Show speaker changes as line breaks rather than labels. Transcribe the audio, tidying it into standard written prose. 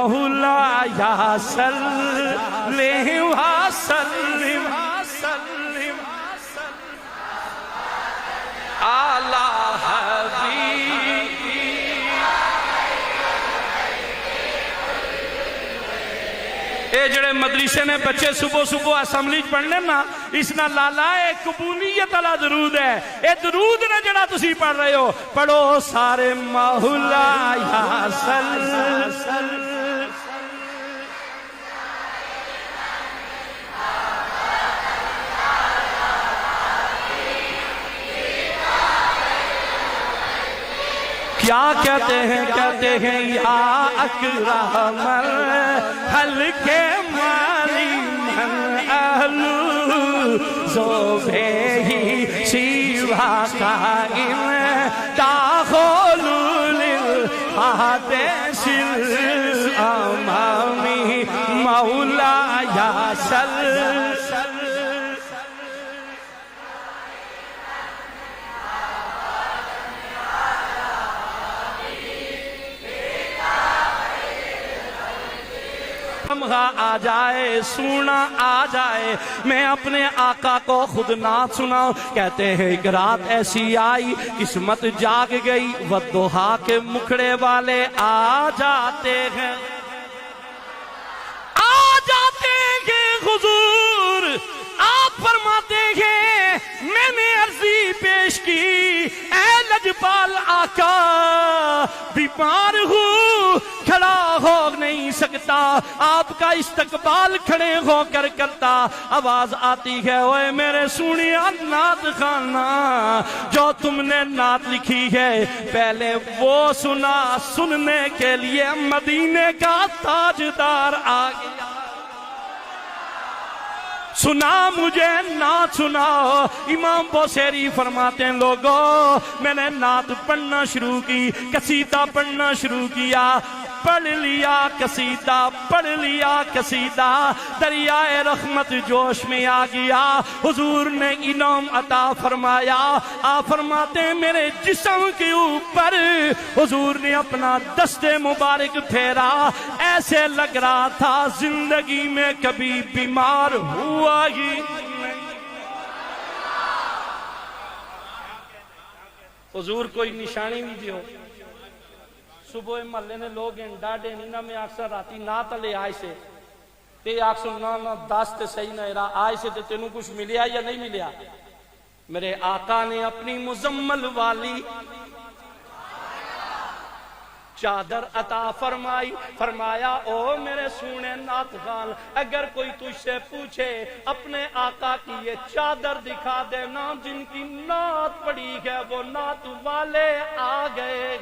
مولاي صل وسلم على حبيبي. اے جڑے مدرسے نے بچے صبح صبح اسمبلی پڑھنے نا اس نا لالا اے قبولیت والا درود ہے. اے درود نے جڑا تسی پڑھ رہے ہو پڑھو سارے مولاي صل. کیا کہتے ہیں یا اکرم الخلق مالی من اہلو زوبہی شیوہ قائم تاخولو للحادث الامامی مولاي صل. آ جائے سونا آ جائے میں اپنے آقا کو خود نعت سناؤں. کہتے ہیں ایک رات ایسی آئی قسمت جاگ گئی والضحا کے مکھڑے والے آ جاتے ہیں حضور. آپ فرماتے ہیں میں نے عرضی پیش کی اے لجپال آقا بیمار ہوں کھڑا ہو نہیں سکتا آپ کا استقبال کھڑے ہو کر کرتا. آواز آتی ہے اوے میرے سونیا نعت خانہ جو تم نے نعت لکھی ہے پہلے وہ سنا سننے کے لیے مدینے کا تاجدار آ گیا. سنا مجھے نعت سناؤ. امام بوسیری فرماتے ہیں لوگوں میں نے نعت پڑھنا شروع کی قصیدہ پڑھنا شروع کیا پڑھ لیا قصیدہ دریائے رحمت جوش میں آ گیا. حضور نے انعام عطا فرمایا. آپ فرماتے ہیں میرے جسم کے اوپر حضور نے اپنا دست مبارک پھیرا ایسے لگ رہا تھا زندگی میں کبھی بیمار ہوا ہی نہیں. حضور کوئی نشانی بھی دیو صبح محلے نے لوگ ڈاڈے نینا میں آکسا راتی نات لے آئے سے تے آکسا نا داستے صحیح نہ رہا آئے سے تے تینوں کچھ ملیا یا نہیں ملیا. میرے آقا نے اپنی مزمل والی چادر عطا فرمائی. فرمایا او میرے سونے نعت خان اگر کوئی تجھ سے پوچھے اپنے آقا کی یہ چادر دکھا دینا جن کی نعت پڑی ہے وہ نعت والے آ گئے.